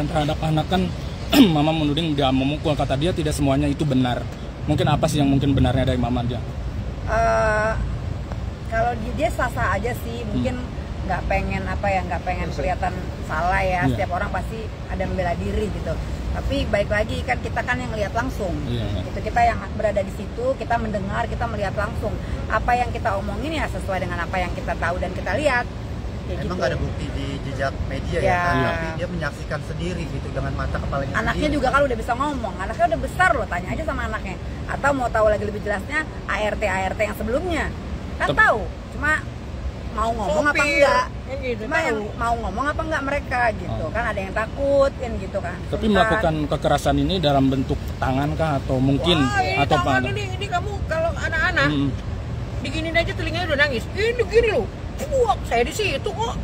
terhadap anak kan mama menuding dia memukul, kata dia tidak semuanya itu benar. Mungkin apa sih yang mungkin benarnya dari mama dia? Kalau dia sah-sah aja sih, mungkin nggak pengen kelihatan salah ya. Setiap orang pasti ada membela diri gitu. Tapi baik lagi kan kita kan yang lihat langsung, itu kita yang berada di situ, kita mendengar, kita melihat langsung. Apa yang kita omongin ya sesuai dengan apa yang kita tahu dan kita lihat. Emang nggak ada bukti di jejak media ya kan? Tapi dia menyaksikan sendiri gitu dengan mata kepalanya. Anaknya juga kalau udah bisa ngomong, anaknya udah besar loh, tanya aja sama anaknya. Atau mau tahu lagi lebih jelasnya ART yang sebelumnya kan tahu, cuma mau ngomong apa enggak, cuma yang mau ngomong apa enggak mereka gitu kan, ada yang takut kan gitu kan. Tapi melakukan kekerasan ini dalam bentuk tangan kah atau mungkin atau apa? Ini kamu kalau anak-anak diginin aja telinganya udah nangis, ini gini loh. Buak saya di situ kok.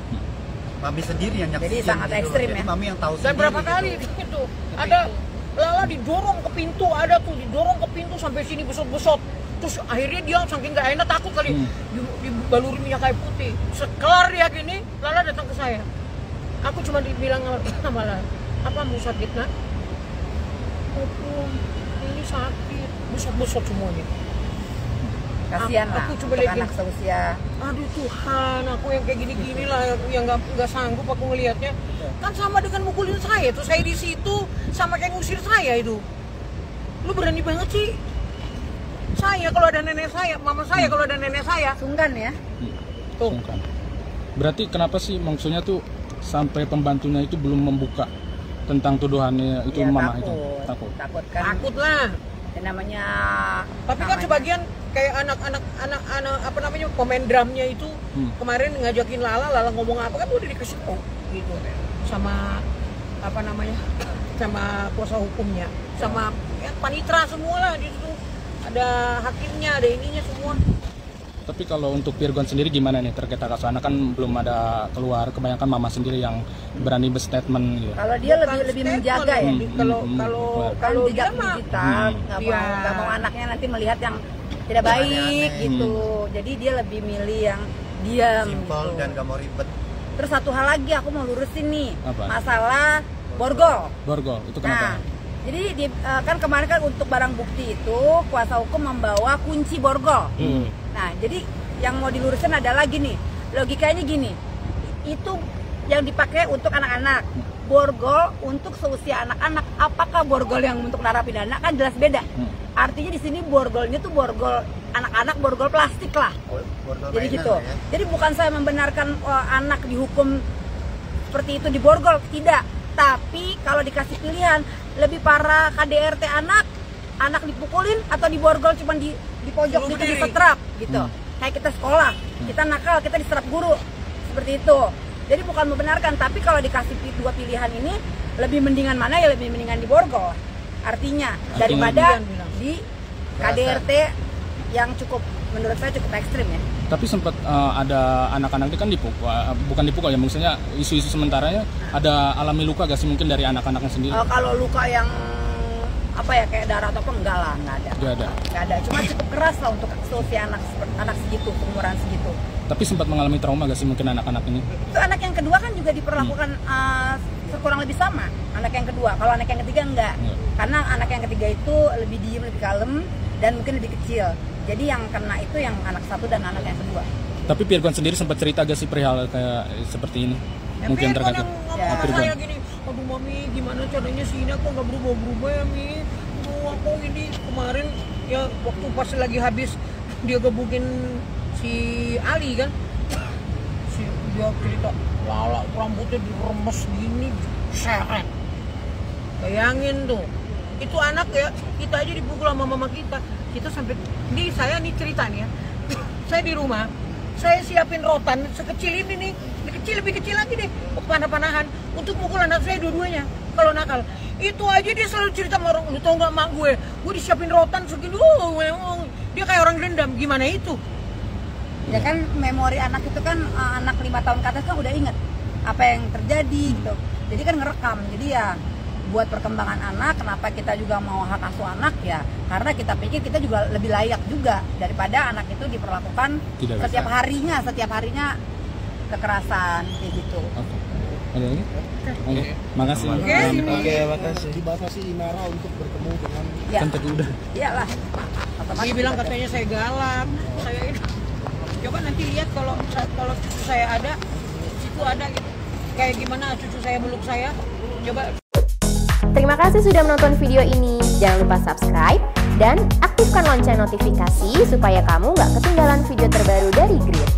Mami sendiri yang nyaksiin. Jadi sangat ekstrim ya. Mami yang tahu dan sendiri. Berapa kali gitu. Ada Lala didorong ke pintu, ada tuh didorong ke pintu sampai sini besot-besot. Terus akhirnya dia saking nggak enak takut kali dibaluri minyak kayu putih. Sekelar dia gini, Lala datang ke saya. Aku cuma dibilang sama Lala, apa mau sakit nak? Oh, ini sakit, besot-besot semuanya. Kasihan lah untuk anak seusia. Aduh Tuhan, aku yang kayak gini-gini lah, yang nggak sanggup aku ngelihatnya. Kan sama dengan mukulin saya tuh, saya di situ sama kayak ngusir saya itu. Lu berani banget sih. Saya kalau ada nenek saya, mama saya kalau ada nenek saya. Sungkan ya. Tuh. Sungkan. Berarti kenapa sih maksudnya tuh sampai pembantunya itu belum membuka tentang tuduhannya itu ya, mama takut, itu? Takut kan. Takut lah. Namanya. Tapi kan sebagian kayak anak-anak apa namanya pemain drumnya itu kemarin ngajakin Lala ngomong apa kan udah dikasih tahu gitu sama apa namanya sama kuasa hukumnya sama ya, panitra semua lah di situ, ada hakimnya, ada ininya semua. Tapi kalau untuk Virgon sendiri gimana nih terkait kasus anak, kan belum ada keluar, kebanyakan mama sendiri yang berani berstatement gitu. Kalau dia lebih menjaga ya. Kalau jejak digital nggak mau anaknya nanti melihat yang tidak baik gitu. Jadi dia lebih milih yang diam. Simpel gitu. dan gak mau ribet. Terus satu hal lagi aku mau lurusin nih. Apa? Masalah borgol. Borgol itu kenapa? Nah, jadi kan kemarin kan untuk barang bukti itu kuasa hukum membawa kunci borgol. Nah, jadi yang mau dilurusin adalah gini, logikanya gini, itu yang dipakai untuk anak-anak, borgol untuk seusia anak-anak. Apakah borgol yang untuk narapidana? Kan jelas beda. Artinya di sini borgolnya tuh borgol anak-anak, borgol plastik lah. Jadi gitu. Ya. Jadi bukan saya membenarkan anak dihukum seperti itu di borgol, tidak. Tapi kalau dikasih pilihan, lebih parah KDRT anak dipukulin atau diborgol cuma di pojok gitu, disetrap gitu. Kayak kita sekolah, kita nakal, kita diserap guru. Seperti itu. Jadi bukan membenarkan, tapi kalau dikasih dua pilihan ini, lebih mendingan mana ya, lebih mendingan diborgol. Artinya daripada di KDRT yang cukup, menurut saya cukup ekstrim ya. Tapi sempat ada anak-anak ini kan dipukul, bukan dipukul ya, maksudnya isu-isu sementaranya ada alami luka gak sih mungkin dari anak-anaknya sendiri? Kalau luka yang apa ya kayak darah atau apa enggak lah, nggak ada. Nggak ada. Cuma cukup keras lah untuk seusia anak segitu, umuran segitu. Tapi sempat mengalami trauma gak sih mungkin anak-anak ini? Itu anak yang kedua kan juga diperlakukan kurang lebih sama. Anak yang kedua, kalau anak yang ketiga enggak. Karena anak yang ketiga itu lebih diem, lebih kalem dan mungkin lebih kecil. Jadi yang kena itu yang anak satu dan anak yang kedua. Tapi Virgon sendiri sempat cerita gak sih perihal kayak seperti ini? Ya, mungkin terkait saya gini, aduh mami gimana caranya si ini aku nggak berubah-berubah ya mi. Aku ini kemarin ya waktu pas lagi habis dia gebukin si Ali kan, dia cerita Lala rambutnya diremes gini, seret. Bayangin tuh, itu anak ya, kita aja dipukul sama mama kita sampai, ini saya nih cerita nih ya, saya di rumah, saya siapin rotan sekecil ini nih, lebih kecil lagi deh, panah-panahan untuk mukul anak saya dua-duanya kalau nakal. Itu aja dia selalu cerita sama orang, lu tau nggak mak gue disiapin rotan segini, dia kayak orang dendam, gimana itu? Ya kan memori anak itu kan anak 5 tahun ke atas kan udah inget apa yang terjadi gitu. Jadi kan ngerekam. Jadi ya buat perkembangan anak, kenapa kita juga mau hak asuh anak ya? Karena kita pikir kita juga lebih layak juga daripada anak itu diperlakukan setiap harinya kekerasan kayak gitu. Oke. Ada lagi? Oke. Makasih. Oke, makasih. Dibatasi Inara untuk bertemu dengan Ya. Kan tadi udah. Iyalah. Dia bilang katanya saya galak. Saya ini. Coba nanti lihat kalau cucu saya ada, situ ada gitu. Kayak gimana cucu saya meluk saya. Coba. Terima kasih sudah menonton video ini. Jangan lupa subscribe dan aktifkan lonceng notifikasi supaya kamu nggak ketinggalan video terbaru dari Grid.